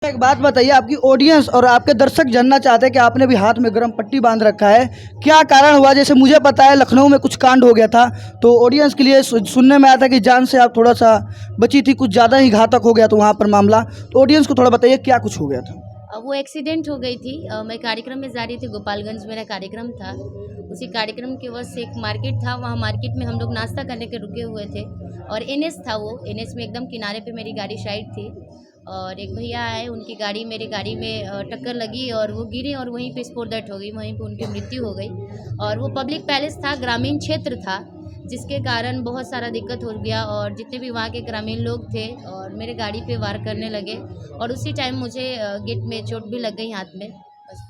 एक बात बताइए, आपकी ऑडियंस और आपके दर्शक जानना चाहते हैं कि आपने भी हाथ में गर्म पट्टी बांध रखा है, क्या कारण हुआ? जैसे मुझे पता है लखनऊ में कुछ कांड हो गया था, तो ऑडियंस के लिए सुनने में आया था कि जान से आप थोड़ा सा बची थी, कुछ ज़्यादा ही घातक हो गया था वहाँ पर मामला। तो ऑडियंस को थोड़ा बताइए क्या कुछ हो गया था। वो एक्सीडेंट हो गई थी। मैं कार्यक्रम में जा रही थी, गोपालगंज मेरा कार्यक्रम था। उसी कार्यक्रम के वजह से एक मार्केट था, वहाँ मार्केट में हम लोग नाश्ता करने के रुके हुए थे और एनएच था, वो एनएच में एकदम किनारे पे मेरी गाड़ी साइड थी और एक भैया आए, उनकी गाड़ी मेरी गाड़ी में टक्कर लगी और वो गिरे और वहीं पे स्पॉट डेथ हो गई, वहीं पे उनकी मृत्यु हो गई। और वो पब्लिक पैलेस था, ग्रामीण क्षेत्र था, जिसके कारण बहुत सारा दिक्कत हो गया और जितने भी वहाँ के ग्रामीण लोग थे और मेरे गाड़ी पे वार करने लगे और उसी टाइम मुझे गेट में चोट भी लग गई हाथ में। बस।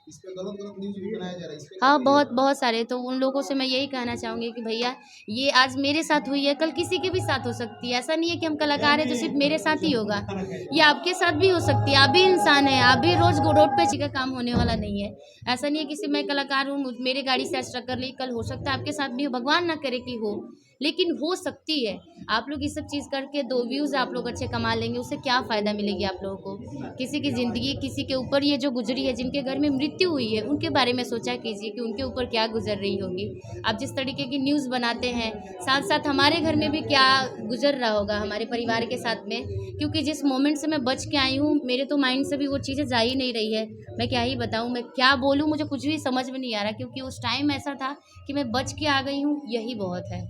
इस पे गलत-गलत न्यूज़ भी बनाया जा रहा है, इस पे क्या हाँ, कहिएगा? बहुत बहुत सारे। तो उन लोगों से मैं यही कहना चाहूँगी कि भैया, ये आज मेरे साथ हुई है, कल किसी के भी साथ हो सकती है। ऐसा नहीं है कि हम कलाकार हैं तो सिर्फ मेरे साथ ही होगा, ये आपके साथ भी हो सकती है। आप भी इंसान हैं, आप भी रोज़ रोड पे का काम होने वाला नहीं है। ऐसा नहीं है कि सिर्फ मैं कलाकार हूँ, मेरे गाड़ी से आज टक्कर ली, कल हो सकता है आपके साथ भी हो, भगवान ना करे कि हो, लेकिन हो सकती है। आप लोग ये सब चीज़ करके 2 व्यूज़ आप लोग अच्छे कमा लेंगे, उससे क्या फ़ायदा मिलेगी आप लोगों को? किसी की ज़िंदगी किसी के ऊपर ये जो गुजरी है, जिनके घर में मृत्यु हुई है, उनके बारे में सोचा कीजिए कि उनके ऊपर क्या गुजर रही होगी। आप जिस तरीके की न्यूज़ बनाते हैं, साथ साथ हमारे घर में भी क्या गुजर रहा होगा हमारे परिवार के साथ में, क्योंकि जिस मोमेंट से मैं बच के आई हूँ, मेरे तो माइंड से भी वो चीज़ें जा ही नहीं रही है। मैं क्या ही बताऊँ, मैं क्या बोलूँ, मुझे कुछ भी समझ में नहीं आ रहा, क्योंकि उस टाइम ऐसा था कि मैं बच के आ गई हूँ, यही बहुत है।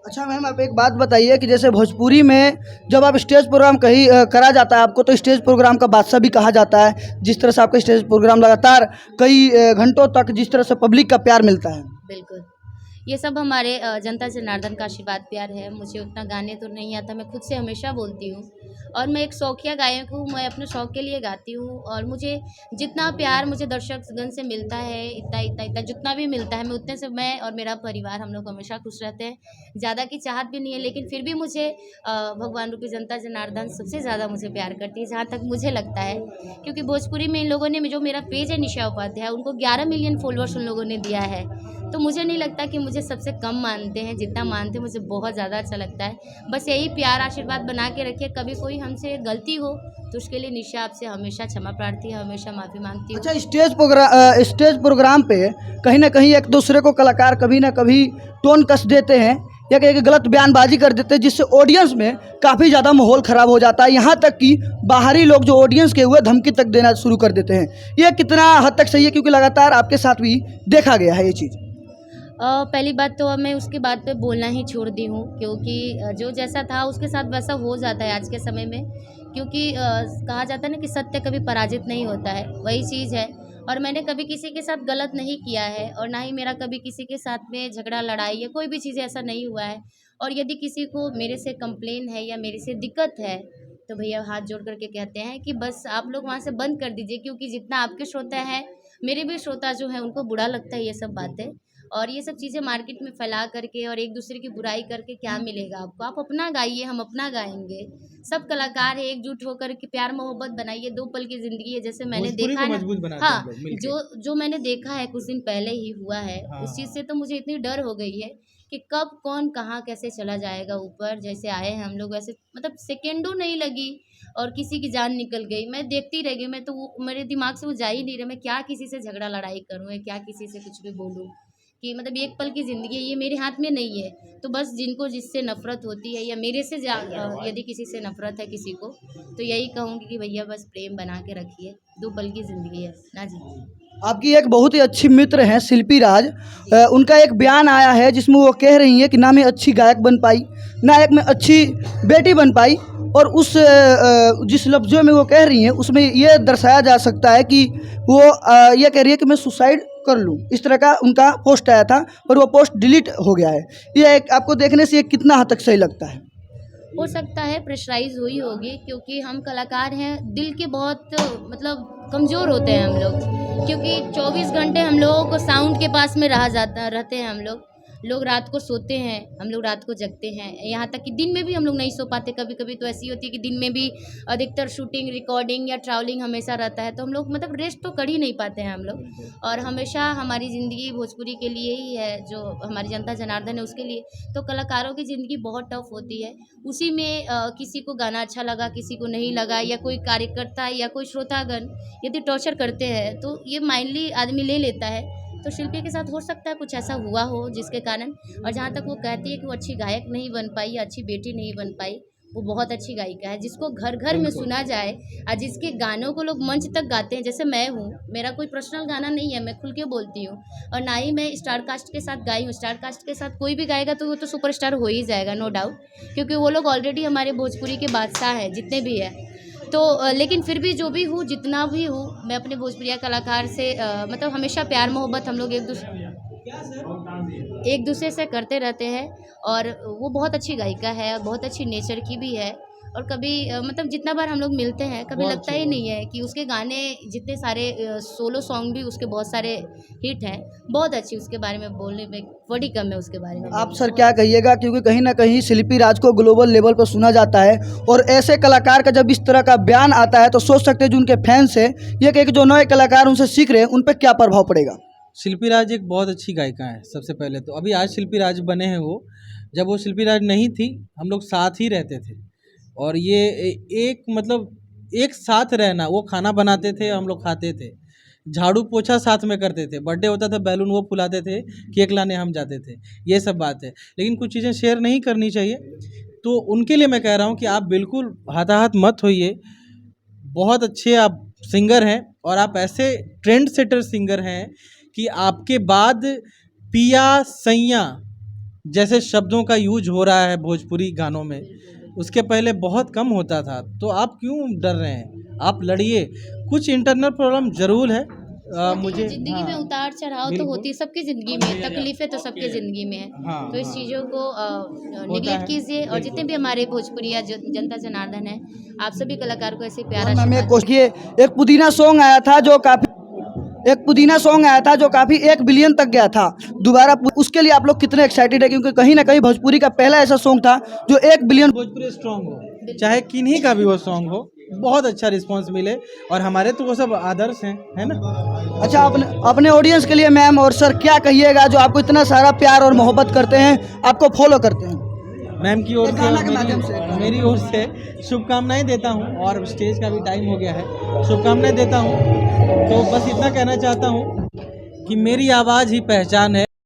अच्छा मैम, आप एक बात बताइए कि जैसे भोजपुरी में जब आप स्टेज प्रोग्राम कहीं करा जाता है आपको, तो स्टेज प्रोग्राम का बादशाह भी कहा जाता है। जिस तरह से आपका स्टेज प्रोग्राम लगातार कई घंटों तक जिस तरह से पब्लिक का प्यार मिलता है। बिल्कुल। ये सब हमारे जनता जनार्दन का आशीर्वाद प्यार है। मुझे उतना गाने तो नहीं आता, मैं खुद से हमेशा बोलती हूँ और मैं एक शौकिया गायक हूँ, मैं अपने शौक के लिए गाती हूँ और मुझे जितना प्यार मुझे दर्शकगण से मिलता है, इतना जितना भी मिलता है, मैं उतने से मैं और मेरा परिवार हम लोग हमेशा खुश रहते हैं। ज़्यादा की चाहत भी नहीं है, लेकिन फिर भी मुझे भगवान रूपी जनता जनार्दन सबसे ज़्यादा मुझे प्यार करती है, जहाँ तक मुझे लगता है। क्योंकि भोजपुरी में इन लोगों ने, जो मेरा पेज है निशा उपाध्याय, उनको 11 मिलियन फॉलोअर्स उन लोगों ने दिया है। तो मुझे नहीं लगता कि मुझे सबसे कम मानते हैं, जितना मानते हैं मुझे बहुत ज़्यादा अच्छा लगता है। बस यही प्यार आशीर्वाद बना के रखिए। कभी कोई हमसे गलती हो तो उसके लिए निशा आपसे हमेशा क्षमा प्रार्थी है, हमेशा माफ़ी मांगती हूँ। अच्छा, स्टेज प्रोग्राम पे कहीं ना कहीं एक दूसरे को कलाकार कभी ना कभी टोन कस देते हैं या एक गलत बयानबाजी कर देते हैं, जिससे ऑडियंस में काफ़ी ज़्यादा माहौल ख़राब हो जाता है। यहाँ तक कि बाहरी लोग जो ऑडियंस के हुए धमकी तक देना शुरू कर देते हैं। ये कितना हद तक सही है, क्योंकि लगातार आपके साथ भी देखा गया है ये चीज़। पहली बात तो अब मैं उसके बाद पे बोलना ही छोड़ दी हूँ, क्योंकि जो जैसा था उसके साथ वैसा हो जाता है आज के समय में। क्योंकि कहा जाता है ना कि सत्य कभी पराजित नहीं होता है, वही चीज़ है। और मैंने कभी किसी के साथ गलत नहीं किया है और ना ही मेरा कभी किसी के साथ में झगड़ा लड़ाई या कोई भी चीज़ ऐसा नहीं हुआ है। और यदि किसी को मेरे से कंप्लेन है या मेरे से दिक्कत है, तो भैया हाथ जोड़ करके कहते हैं कि बस आप लोग वहाँ से बंद कर दीजिए, क्योंकि जितना आपके श्रोता है, मेरे भी श्रोता जो है उनको बुरा लगता है ये सब बातें। और ये सब चीज़ें मार्केट में फैला करके और एक दूसरे की बुराई करके क्या मिलेगा आपको? आप अपना गाइए, हम अपना गाएँगे। सब कलाकार हैं, एकजुट होकर के प्यार मोहब्बत बनाइए, 2 पल की ज़िंदगी है, जैसे मैंने भोजपुरी देखा को है ना। मजबूत बनाते हैं हाँ, हम लोग मिलके। जो मैंने देखा है कुछ दिन पहले ही हुआ है, हाँ, उस चीज़ हाँ। से तो मुझे इतनी डर हो गई है कि कब कौन कहाँ कैसे चला जाएगा ऊपर। जैसे आए हैं हम लोग वैसे, मतलब सेकंडों नहीं लगी और किसी की जान निकल गई। मैं देखती रह गई, मैं तो वो मेरे दिमाग से वो जा ही नहीं रहा, मैं क्या किसी से झगड़ा लड़ाई करूँ या क्या किसी से कुछ भी बोलूँ। कि मतलब एक पल की ज़िंदगी है, ये मेरे हाथ में नहीं है। तो बस जिनको जिससे नफ़रत होती है या मेरे से यदि किसी से नफ़रत है किसी को, तो यही कहूँगी कि भैया बस प्रेम बना के रखिए, 2 पल की ज़िंदगी है ना जी। आपकी एक बहुत ही अच्छी मित्र हैं शिल्पी राज, उनका एक बयान आया है जिसमें वो कह रही हैं कि ना मैं अच्छी गायक बन पाई, ना एक मैं अच्छी बेटी बन पाई। और उस जिस लफ्ज़ों में वो कह रही हैं उसमें ये दर्शाया जा सकता है कि वो ये कह रही है कि मैं सुसाइड कर लूँ। इस तरह का उनका पोस्ट आया था, पर वो पोस्ट डिलीट हो गया है। ये एक आपको देखने से ये कितना हद तक सही लगता है? हो सकता है प्रेशराइज़ हुई होगी, क्योंकि हम कलाकार हैं, दिल के बहुत मतलब कमज़ोर होते हैं हम लोग, क्योंकि 24 घंटे हम लोगों को साउंड के पास में रहते हैं हम लोग। लोग रात को सोते हैं, हम लोग रात को जगते हैं, यहाँ तक कि दिन में भी हम लोग नहीं सो पाते। कभी कभी तो ऐसी होती है कि दिन में भी अधिकतर शूटिंग, रिकॉर्डिंग या ट्रैवलिंग हमेशा रहता है, तो हम लोग मतलब रेस्ट तो कर ही नहीं पाते हैं हम लोग। और हमेशा हमारी ज़िंदगी भोजपुरी के लिए ही है, जो हमारी जनता जनार्दन है उसके लिए। तो कलाकारों की ज़िंदगी बहुत टफ होती है, उसी में किसी को गाना अच्छा लगा, किसी को नहीं लगा, या कोई कार्यकर्ता या कोई श्रोतागण यदि टॉर्चर करते हैं तो ये माइंडली आदमी ले लेता है। तो शिल्पी के साथ हो सकता है कुछ ऐसा हुआ हो जिसके कारण। और जहाँ तक वो कहती है कि वो अच्छी गायक नहीं बन पाई या अच्छी बेटी नहीं बन पाई, वो बहुत अच्छी गायिका है, जिसको घर घर में सुना जाए और जिसके गानों को लोग मंच तक गाते हैं। जैसे मैं हूँ, मेरा कोई पर्सनल गाना नहीं है, मैं खुल के बोलती हूँ, और ना ही मैं स्टार कास्ट के साथ गाई हूँ। स्टार कास्ट के साथ कोई भी गाएगा तो वो तो सुपरस्टार हो ही जाएगा, नो डाउट, क्योंकि वो लोग ऑलरेडी हमारे भोजपुरी के बादशाह हैं जितने भी है। तो लेकिन फिर भी जो भी हूँ, जितना भी हूँ, मैं अपने भोजपुरिया कलाकार से मतलब हमेशा प्यार मोहब्बत हम लोग एक दूसरे से करते रहते हैं। और वो बहुत अच्छी गायिका है, बहुत अच्छी नेचर की भी है। और कभी मतलब जितना बार हम लोग मिलते हैं, कभी लगता ही नहीं है कि उसके गाने जितने सारे सोलो सॉन्ग भी उसके बहुत सारे हिट हैं, बहुत अच्छी। उसके बारे में बोलने में वर्ड ही कम है उसके बारे में। आप सर क्या कहिएगा, क्योंकि कहीं ना कहीं शिल्पी राज को ग्लोबल लेवल पर सुना जाता है, और ऐसे कलाकार का जब इस तरह का बयान आता है तो सोच सकते हैं जो उनके फैंस हैं, ये कि जो नए कलाकार उनसे सीख रहे हैं उन पर क्या प्रभाव पड़ेगा। शिल्पी राज एक बहुत अच्छी गायिका है। सबसे पहले तो अभी आज शिल्पी राज बने हैं वो, जब वो शिल्पी राज नहीं थी हम लोग साथ ही रहते थे। और ये एक मतलब एक साथ रहना, वो खाना बनाते थे, हम लोग खाते थे, झाड़ू पोछा साथ में करते थे, बर्थडे होता था बैलून वो फुलाते थे, केक लाने हम जाते थे, ये सब बात है। लेकिन कुछ चीज़ें शेयर नहीं करनी चाहिए, तो उनके लिए मैं कह रहा हूँ कि आप बिल्कुल हाथाहाथ मत होइए। बहुत अच्छे आप सिंगर हैं, और आप ऐसे ट्रेंड सेटर सिंगर हैं कि आपके बाद पिया सैया जैसे शब्दों का यूज हो रहा है भोजपुरी गानों में, उसके पहले बहुत कम होता था। तो आप क्यों डर रहे हैं, आप लड़िए। कुछ इंटरनल प्रॉब्लम ज़रूर है, मुझे जिंदगी में उतार चढ़ाव तो होती है, सबकी जिंदगी में तकलीफें तो सबके जिंदगी में है। तो इस चीज़ों को निगलेक्ट कीजिए। और जितने भी हमारे भोजपुरिया जनता जनार्दन है, आप सभी कलाकार को ऐसे प्यारा एक पुदीना सॉन्ग आया था जो काफी 1 बिलियन तक गया था दोबारा, उसके लिए आप लोग कितने एक्साइटेड है, क्योंकि कहीं ना कहीं भोजपुरी का पहला ऐसा सॉन्ग था जो 1 बिलियन। भोजपुरी स्ट्रॉन्ग हो, चाहे किन्हीं का भी वो सॉन्ग हो, बहुत अच्छा रिस्पांस मिले, और हमारे तो वो सब आदर्श हैं, है ना। अच्छा, अपने ऑडियंस के लिए मैम और सर क्या कहिएगा, जो आपको इतना सारा प्यार और मोहब्बत करते हैं, आपको फॉलो करते हैं। मैम की ओर गाना के माध्यम से, से। मेरी ओर से शुभकामनाएं देता हूं, और स्टेज का भी टाइम हो गया है, शुभकामनाएं देता हूं। तो बस इतना कहना चाहता हूं कि मेरी आवाज़ ही पहचान है।